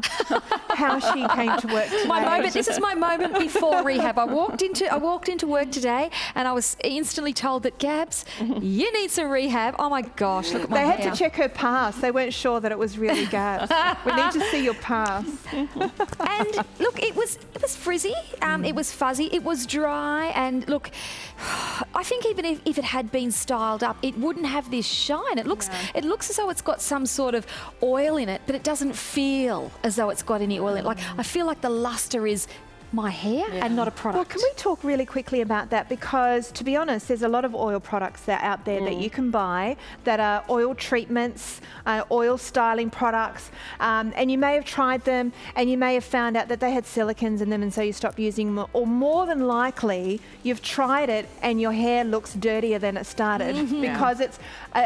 how she came to work today? My moment. This is my moment before rehab. I walked into work today, and I was instantly told that Gabs, you need some rehab. Oh my gosh! Look at my They had hair. to check her pass. They weren't sure that it was really Gabs. We need to see your pass. And look, it was frizzy. It was fuzzy. It was dry. And look, I think even if it had been styled up, it wouldn't have this shine. It looks as though it's got some sort of oil in it, but it doesn't feel as though it's got any oil in it. Like, I feel like the luster is my hair and not a product. Well, can we talk really quickly about that? Because, to be honest, there's a lot of oil products that are out there that you can buy that are oil treatments, oil styling products, and you may have tried them and you may have found out that they had silicones in them, and so you stopped using them. Or more than likely, you've tried it and your hair looks dirtier than it started because it's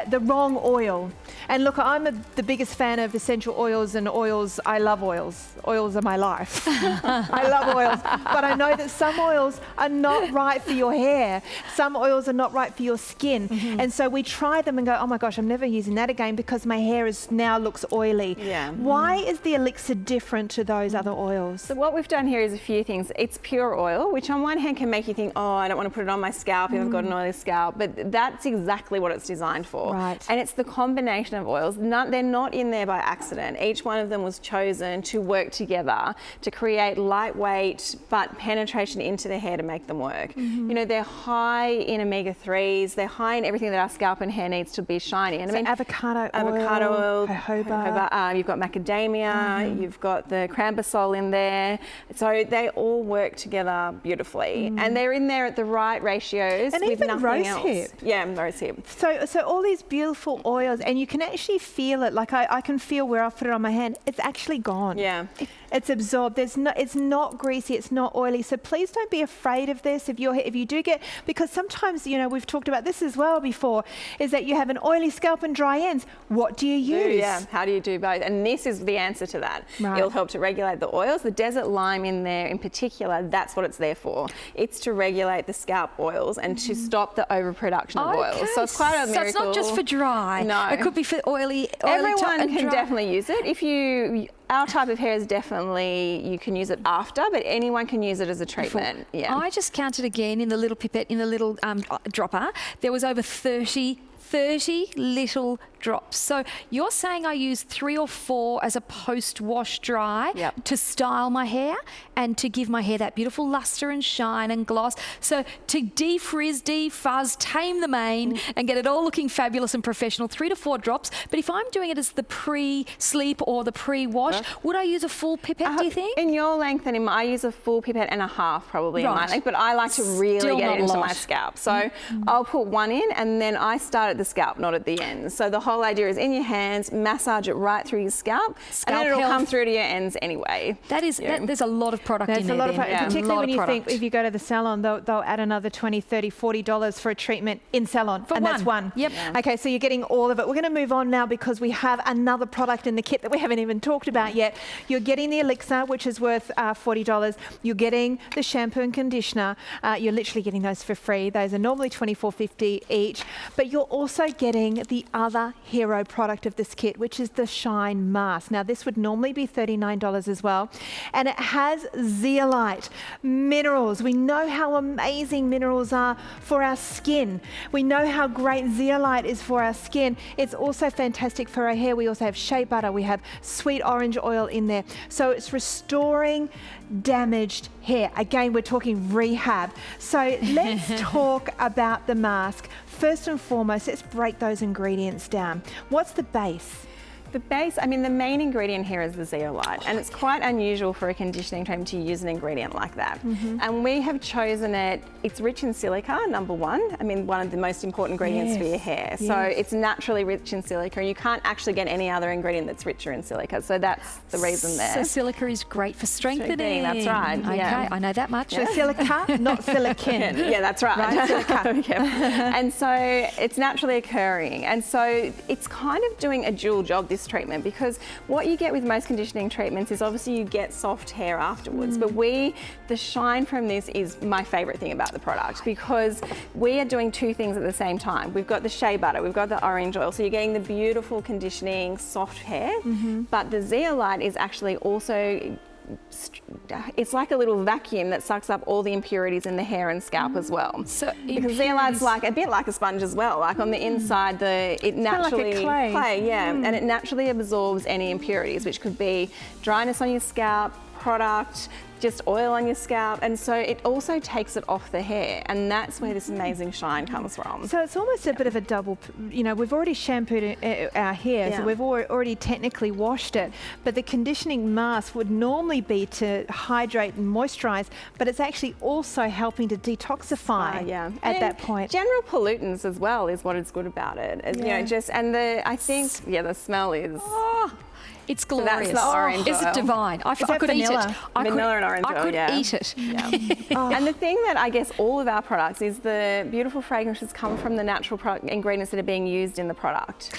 the wrong oil. And look, I'm the biggest fan of essential oils and oils. I love oils. Oils are my life. I love oils. But I know that some oils are not right for your hair. Some oils are not right for your skin. And so we try them and go, oh my gosh, I'm never using that again because my hair now looks oily. Yeah. Why is the elixir different to those other oils? So what we've done here is a few things. It's pure oil, which on one hand can make you think, oh, I don't want to put it on my scalp if I've got an oily scalp, but that's exactly what it's designed for. Right. And it's the combination of oils. They're not in there by accident. Each one of them was chosen to work together to create lightweight but penetration into the hair to make them work. You know, they're high in omega-3s, they're high in everything that our scalp and hair needs to be shiny. And So avocado oil, jojoba. you've got macadamia, you've got the cranberry in there. So they all work together beautifully. And they're in there at the right ratios And with even nothing else. rosehip. Yeah, rosehip. So all these beautiful oils, and you can actually feel it. Like I can feel where I've put it on my hand. It's actually gone. Yeah. It's absorbed. It's not greasy. greasy, it's not oily. So please don't be afraid of this. If you do get, because sometimes, you know, we've talked about this as well before, is that you have an oily scalp and dry ends. What do you use? Yeah, how do you do both? And this is the answer to that. Right. It'll help to regulate the oils. The desert lime in there in particular, that's what it's there for. It's to regulate the scalp oils and to stop the overproduction of oils. So it's quite a miracle. So it's not just for dry. No. It could be for oily Everyone can dry. definitely use it. Our type of hair is definitely, you can use it after, but anyone can use it as a treatment. Yeah. I just counted again in the little pipette, in the little dropper. There was over 30 little drops. So you're saying I use 3 or 4 as a post-wash dry to style my hair and to give my hair that beautiful luster and shine and gloss. So to defrizz, defuzz, tame the mane and get it all looking fabulous and professional, 3 to 4 drops. But if I'm doing it as the pre-sleep or the pre-wash, would I use a full pipette, do you think? In your length and in I use a full pipette and a half probably in my length, but I like to really get it into my scalp. So I'll put 1 in and then I start at the scalp, not at the ends. So the whole idea is in your hands, massage it right through your scalp and then it'll come through to your ends anyway. That is, there's a lot of product in there. There's a lot of product, particularly when you product. think if you go to the salon, they'll add another $20, $30, $40 for a treatment in salon. That's one. Yep. Okay, so you're getting all of it. We're going to move on now because we have another product in the kit that we haven't even talked about yet. You're getting the elixir, which is worth $40. You're getting the shampoo and conditioner. You're literally getting those for free. Those are normally $24.50 each. But you're also getting the other hero product of this kit, which is the Shine Mask. Now, this would normally be $39 as well. And it has zeolite, minerals. We know how amazing minerals are for our skin. We know how great zeolite is for our skin. It's also fantastic for our hair. We also have shea butter. We have sweet orange oil in there. So it's restoring damaged hair. Again, we're talking rehab. So let's talk about the mask. First and foremost, let's break those ingredients down. What's the base? The base, I mean, the main ingredient here is the zeolite, and it's quite unusual for a conditioning treatment to use an ingredient like that. And we have chosen it, it's rich in silica, number one. I mean, one of the most important ingredients for your hair. So it's naturally rich in silica, and you can't actually get any other ingredient that's richer in silica. So that's the reason there. So silica is great for strengthening. That's right. Okay, I know that much. So silica, not silicon. Yeah, that's right. Right, silica. And so it's naturally occurring. And so it's kind of doing a dual job, this treatment, because what you get with most conditioning treatments is obviously you get soft hair afterwards, but the shine from this is my favorite thing about the product, because we are doing 2 things at the same time. We've got the shea butter, we've got the orange oil, so you're getting the beautiful conditioning soft hair, but the zeolite is actually also, it's like a little vacuum that sucks up all the impurities in the hair and scalp as well. So because zeolite's like a bit like a sponge as well. Like on the inside, it naturally like a clay. and it naturally absorbs any impurities, which could be dryness on your scalp, product, just oil on your scalp, and so it also takes it off the hair, and that's where this amazing shine comes from. So it's almost a bit of a double, you know, we've already shampooed our hair, so we've already technically washed it, but the conditioning mask would normally be to hydrate and moisturize, but it's actually also helping to detoxify at that point. General pollutants as well is what is good about it. You know, just, and I think, the smell is... It's glorious. So that's the orange Is oil. it divine? I could vanilla? eat it. Vanilla and orange oil, I could eat it. And the thing that I guess all of our products is the beautiful fragrances come from the natural ingredients that are being used in the product.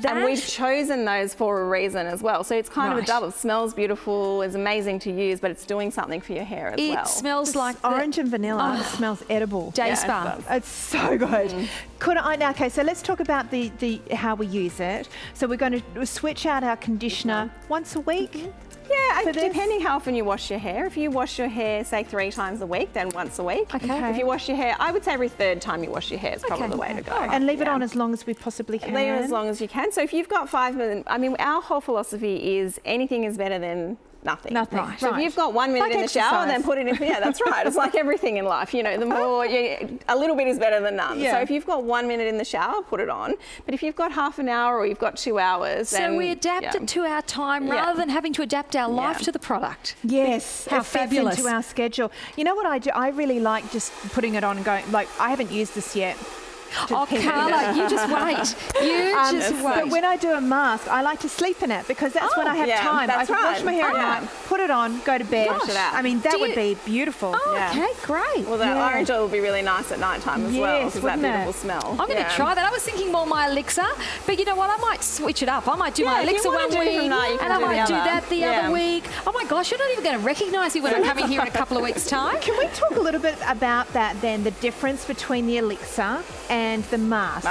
And we've chosen those for a reason as well. So it's kind of a double. It smells beautiful, it's amazing to use, but it's doing something for your hair as well. It smells like orange and vanilla. It smells edible. Day spa. It's so good. Okay, so let's talk about the how we use it. So we're going to switch out our conditioner once a week. Yeah, depending how often you wash your hair. If you wash your hair, say 3 times a week, then once a week. Okay. If you wash your hair, I would say every 3rd time you wash your hair is probably the way to go. And leave it on as long as we possibly can. Leave it as long as you can. So if you've got 5 minutes, I mean, our whole philosophy is anything is better than nothing. Right. So if you've got 1 minute Like in the shower, exercise. then put it in. Yeah, that's right. It's like everything in life. You know, the more a little bit is better than none. Yeah. So if you've got 1 minute in the shower, put it on. But if you've got half an hour or you've got 2 hours, then so we adapt it to our time rather than having to adapt our life to the product. Yes, How it fits fabulous. into our schedule. You know what I do? I really like just putting it on and going, like, I haven't used this yet. Oh, Carla, you just wait. You just wait. But when I do a mask, I like to sleep in it because that's when I have time. I can wash my hair at night, put it on, go to bed. Wash it out. I mean, that would be beautiful. Oh, okay, great. Well, the orange oil will be really nice at night time as well, because that beautiful smell. I'm going to try that. I was thinking more my elixir, but you know what? I might switch it up. I might do my elixir one week, and I might do that the other week. Oh my gosh, you're not even going to recognise me when I'm coming here in a couple of weeks' time. Can we talk a little bit about that then, the difference between the elixir and the mask?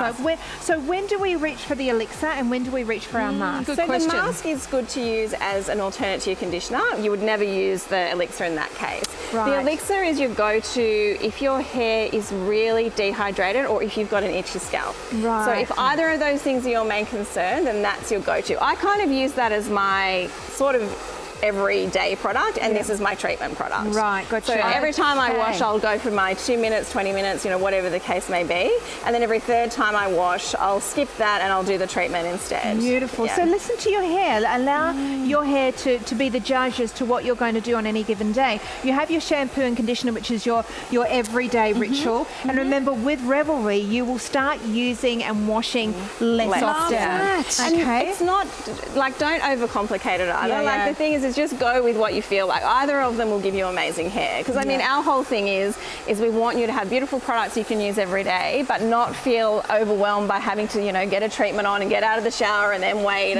So when do we reach for the elixir and when do we reach for our mask? Good So question. the mask is good to use as an alternate to your conditioner. You would never use the elixir in that case. Right. The elixir is your go-to if your hair is really dehydrated or if you've got an itchy scalp. Right. So if either of those things are your main concern, then that's your go-to. I kind of use that as my sort of everyday product, and this is my treatment product. Right, gotcha. So every time I Okay. wash, I'll go for my 2 minutes, 20 minutes, you know, whatever the case may be. And then every third time I wash, I'll skip that and I'll do the treatment instead. Beautiful. Yeah. So listen to your hair. Allow your hair to be the judge as to what you're going to do on any given day. You have your shampoo and conditioner, which is your everyday ritual. And remember, with Revelry, you will start using and washing less often. And Okay. it's not, like, don't overcomplicate it either. Yeah, like, yeah. the thing is just go with what you feel like. Either of them will give you amazing hair. Because, I mean, our whole thing is we want you to have beautiful products you can use every day, but not feel overwhelmed by having to, you know, get a treatment on and get out of the shower and then wait.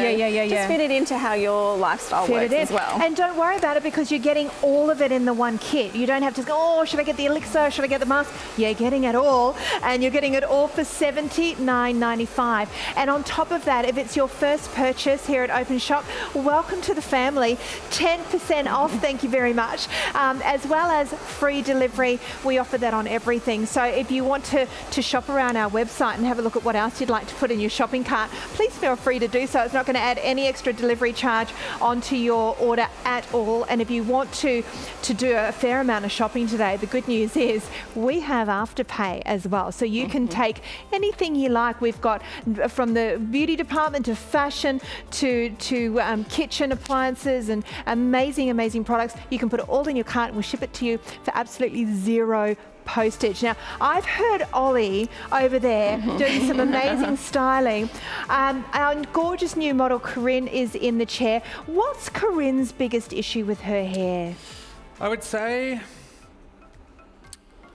Just fit it into how your lifestyle works as well. And don't worry about it because you're getting all of it in the one kit. You don't have to go, oh, should I get the elixir? Should I get the mask? You're getting it all, and you're getting it all for $79.95. And on top of that, if it's your first purchase here at Openshop, welcome to the family. 10% off, thank you very much, as well as free delivery. We offer that on everything. So if you want to shop around our website and have a look at what else you'd like to put in your shopping cart, please feel free to do so. It's not going to add any extra delivery charge onto your order at all. And if you want to do a fair amount of shopping today, the good news is we have Afterpay as well. So you can take anything you like. We've got from the beauty department to fashion to kitchen appliances and amazing products. You can put it all in your cart and we'll ship it to you for absolutely zero postage. Now, I've heard Ollie over there doing some amazing styling. Our gorgeous new model, Corinne, is in the chair. What's Corinne's biggest issue with her hair? I would say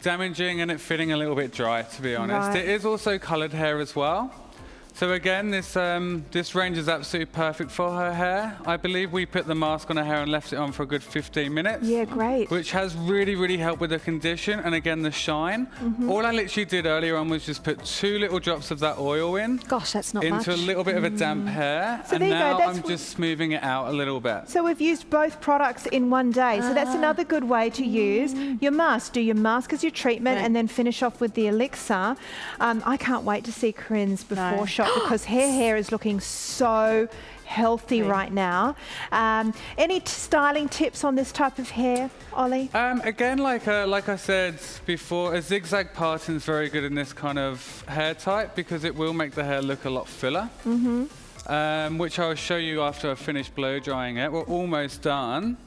damaging and it fitting a little bit dry, to be honest. Right. It is also coloured hair as well. So again, this range is absolutely perfect for her hair. I believe we put the mask on her hair and left it on for a good 15 minutes. Yeah, great. Which has really helped with the condition and again the shine. All I literally did earlier on was just put 2 little drops of that oil in. Gosh, that's not much. Into a little bit of a damp hair. So and there you go, now that's I'm just smoothing it out a little bit. So we've used both products in one day. So that's another good way to use your mask. Do your mask as your treatment and then finish off with the elixir. I can't wait to see Corinne's before shot because her hair is looking so healthy right now. Any styling tips on this type of hair, Ollie? Again, like I said before, a zigzag parting is very good in this kind of hair type because it will make the hair look a lot fuller. Which I'll show you after I've finished blow drying it. We're almost done.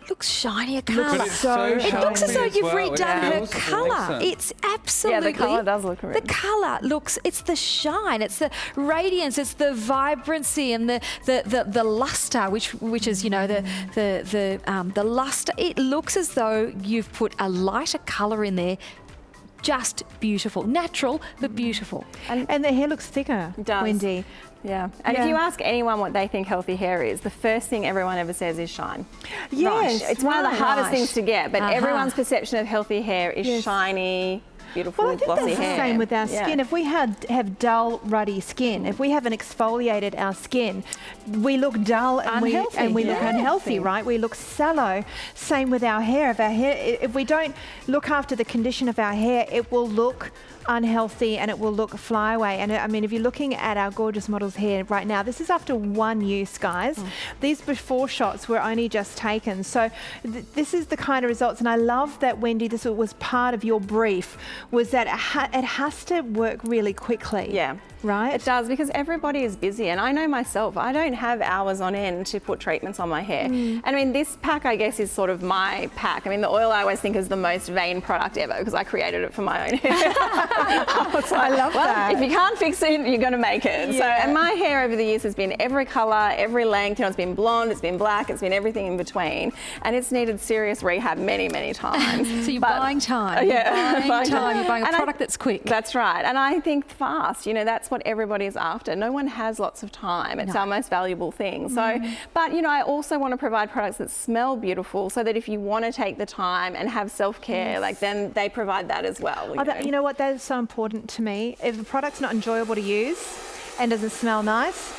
Looks shinier colour. But it's so It looks as though healthy you've as well. redone her It feels colour. awesome. It's absolutely... the colour does look The colour looks... It's the shine. It's the radiance. It's the vibrancy and the lustre, which is, you know, the lustre. It looks as though you've put a lighter colour in there. Just beautiful. Natural, but beautiful. And the hair looks thicker, It does. Wendy. Yeah. And if you ask anyone what they think healthy hair is, the first thing everyone ever says is shine. Yes, It's one of the hardest things to get, but everyone's perception of healthy hair is shiny, beautiful, Well, I think glossy that's hair. the same with our skin. If we have dull, ruddy skin, if we haven't exfoliated our skin, we look dull and we look unhealthy, right? We look sallow. Same with our hair. If we don't look after the condition of our hair, it will look unhealthy and it will look fly away. And I mean, if you're looking at our gorgeous model's hair right now, this is after one use, guys. These before shots were only just taken. So this is the kind of results. And I love that, Wendy, this was part of your brief, was that it has to work really quickly. Yeah. Right? It does, because everybody is busy, and I know myself, I don't have hours on end to put treatments on my hair. And I mean, this pack, I guess, is sort of my pack. I mean, the oil I always think is the most vain product ever because I created it for my own hair. I love that. If you can't fix it, you're going to make it. So, and my hair over the years has been every colour, every length. You know, it's been blonde, it's been black, it's been everything in between, and it's needed serious rehab many, many times. So you're buying time. Yeah, you're buying time. You're buying a product that's quick. That's right, and I think fast. You know, that's what everybody's after. No one has lots of time. It's our most valuable thing. So, but you know, I also want to provide products that smell beautiful, so that if you want to take the time and have self-care, like then they provide that as well. You know what? That is so important to me. If a product's not enjoyable to use and doesn't smell nice,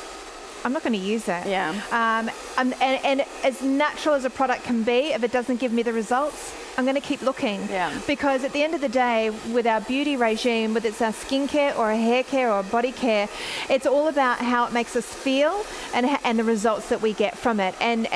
I'm not going to use it. Yeah. And as natural as a product can be, if it doesn't give me the results, I'm going to keep looking. Yeah. Because at the end of the day, with our beauty regime, whether it's our skincare or our hair care or body care, it's all about how it makes us feel and the results that we get from it. And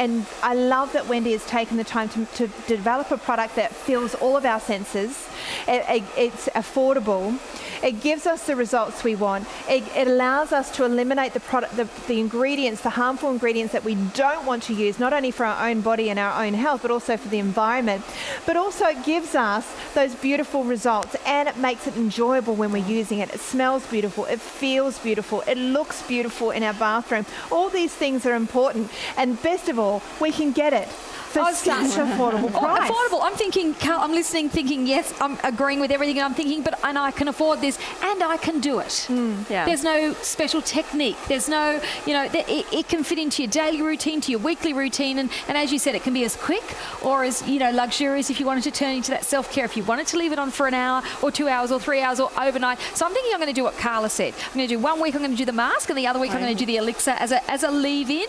I love that Wendy has taken the time to develop a product that fills all of our senses. It's affordable. It gives us the results we want. It allows us to eliminate the ingredients, the harmful ingredients that we don't want to use, not only for our own body and our own health, but also for the environment. But also it gives us those beautiful results, and it makes it enjoyable when we're using it. It smells beautiful. It feels beautiful. It looks beautiful in our bathroom. All these things are important. And best of all, we can get it for such an affordable price. Affordable. I'm thinking, Carl, I'm listening, thinking, yes, I'm agreeing with everything, and I'm thinking, and I can afford this, and I can do it. Yeah. There's no special technique. There's no, it can fit into your daily routine, to your weekly routine, and as you said, it can be as quick or as, luxurious if you wanted to turn into that self-care, if you wanted to leave it on for an hour or 2 hours or 3 hours or overnight. So I'm thinking I'm going to do what Carla said. I'm going to do 1 week, I'm going to do the mask, and the other week I'm going to do the elixir as a leave-in.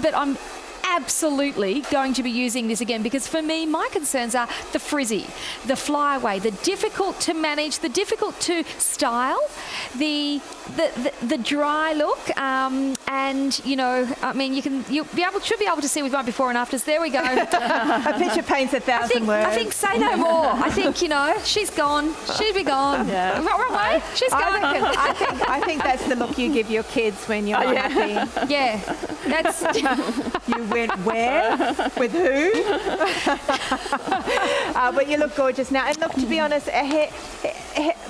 But I'm absolutely going to be using this again, because for me, my concerns are the frizzy, the flyaway, the difficult to manage, the difficult to style, the dry look, and you'll should be able to see with my before and afters. There we go. A picture paints 1,000 words. I think say no more. I think she's gone. She'll be gone. Yeah. Wrong way. She's gone. I think that's the look you give your kids when you're not happy. Yeah, that's. You went where? With who? But you look gorgeous now. And look, to be honest,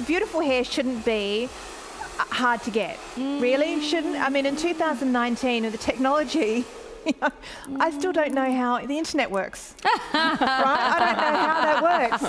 beautiful hair shouldn't be hard to get. Really? Shouldn't? I mean, in 2019, with the technology, I still don't know how the internet works. Right? I don't know how that works.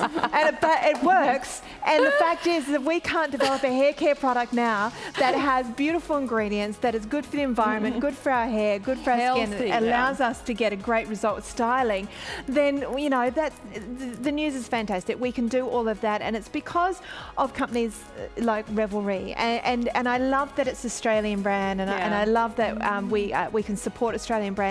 But it works. And the fact is that we can't develop a hair care product now that has beautiful ingredients, that is good for the environment, good for our hair, good for our skin, it allows us to get a great result with styling. Then, the news is fantastic. We can do all of that. And it's because of companies like Revelry. And I love that it's Australian brand. And I love that we can support Australian brands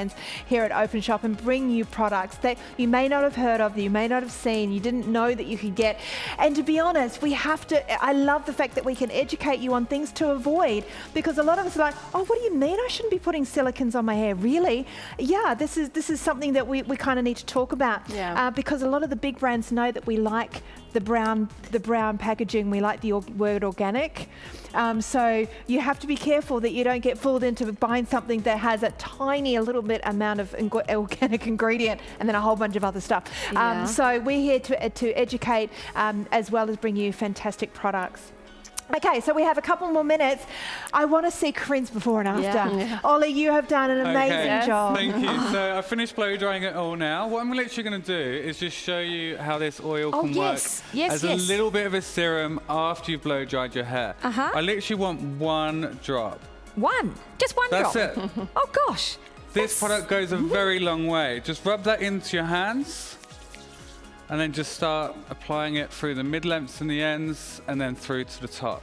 here at Openshop and bring you products that you may not have heard of, that you may not have seen, you didn't know that you could get. And to be honest, I love the fact that we can educate you on things to avoid, because a lot of us are like, oh, what do you mean I shouldn't be putting silicons on my hair? Really? Yeah, this is something that we kind of need to talk about, because a lot of the big brands know that we like the brown packaging, we like the word organic. So you have to be careful that you don't get fooled into buying something that has a little bit amount of organic ingredient and then a whole bunch of other stuff. So we're here to educate as well as bring you fantastic products. Okay, so we have a couple more minutes. I want to see Corinne's before and after. Yeah. Ollie, you have done an amazing job. Thank you. So I finished blow drying it all now. What I'm literally going to do is just show you how this oil can work as a little bit of a serum after you've blow dried your hair. I literally want 1 drop. Just one drop? That's it. Oh, gosh. This product goes a very long way. Just rub that into your hands. And then just start applying it through the mid-lengths and the ends, and then through to the top.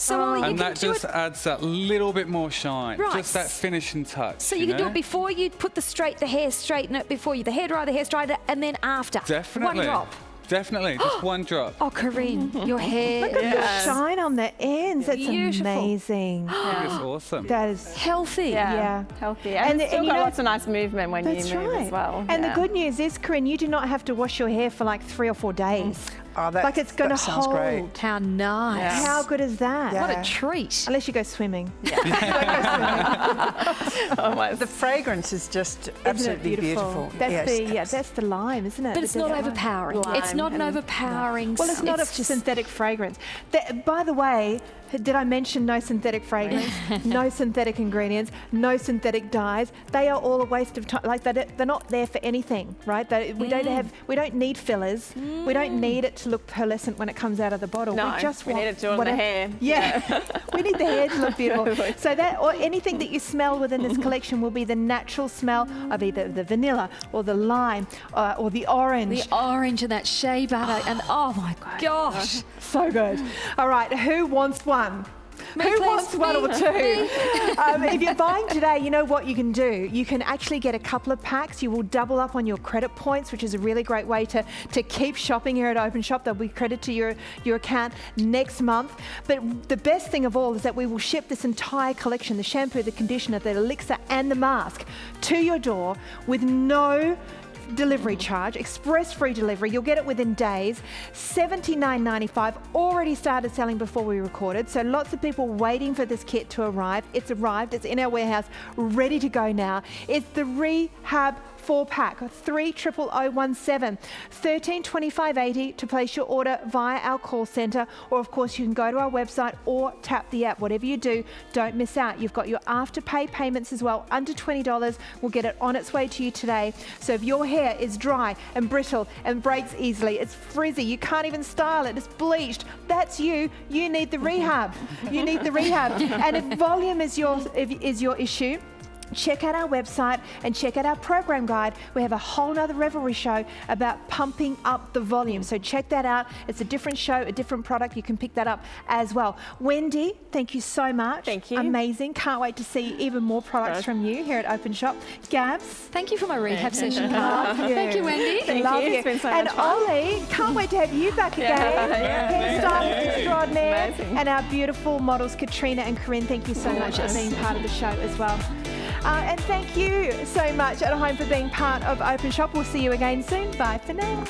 And that just adds that little bit more shine, just that finishing touch. So you can do it before you put the hair straighten it, before you the hairdryer, the hair strider, and then after. Definitely. 1 drop. Definitely, just 1 drop. Oh, Corinne, your hair. Look at the shine on the ends. That's beautiful. Amazing. It's awesome. That is healthy. Healthy. And it's still got lots of nice movement when you move as well. And the good news is, Corinne, you do not have to wash your hair for like 3 or 4 days. Oh, like it's going to sounds hold. great. How nice. Yeah. How good is that? Yeah. What a treat. Unless you go swimming. The fragrance is just absolutely beautiful. That's that's the lime, isn't it? But it's not overpowering. It's not an overpowering. Well, it's not a synthetic fragrance. By the way, did I mention no synthetic fragrance, no synthetic ingredients, no synthetic dyes? They are all a waste of time. Like they're not there for anything, right? We don't need fillers. We don't need it to look pearlescent when it comes out of the bottle. No, we need it to on the hair. Yeah, we need the hair to look beautiful. So that, or anything that you smell within this collection will be the natural smell of either the vanilla or the lime or the orange. The orange and that shea butter and oh my gosh. So good. All right, who wants one? Who wants one or two? If you're buying today, you know what you can do. You can actually get a couple of packs. You will double up on your credit points, which is a really great way to keep shopping here at Openshop. There'll be credit to your account next month. But the best thing of all is that we will ship this entire collection, the shampoo, the conditioner, the elixir and the mask, to your door with no delivery charge, express free delivery. You'll get it within days. $79.95, already started selling before we recorded. So lots of people waiting for this kit to arrive. It's arrived, it's in our warehouse, ready to go now. It's the Rehab 4-pack, 30017, $13.25.80 to place your order via our call centre, or of course you can go to our website or tap the app. Whatever you do, don't miss out. You've got your afterpay payments as well, under $20. We'll get it on its way to you today. So if your hair is dry and brittle and breaks easily, it's frizzy, you can't even style it, it's bleached, that's you. You need the Rehab. You need the Rehab. And if volume is your issue, check out our website and check out our program guide. We have a whole nother Revelry show about pumping up the volume. So check that out. It's a different show, a different product. You can pick that up as well. Wendy, thank you so much. Thank you. Amazing. Can't wait to see even more products from you here at Openshop. Gabs. Thank you for my rehab session. Thank you, Wendy. Thank Love you. you. It's been so And much fun. Ollie, can't wait to have you back again. Hairstylist extraordinaire. Amazing. And our beautiful models, Katrina and Corinne, thank you so much for being part of the show as well. And thank you so much at home for being part of Openshop. We'll see you again soon. Bye for now.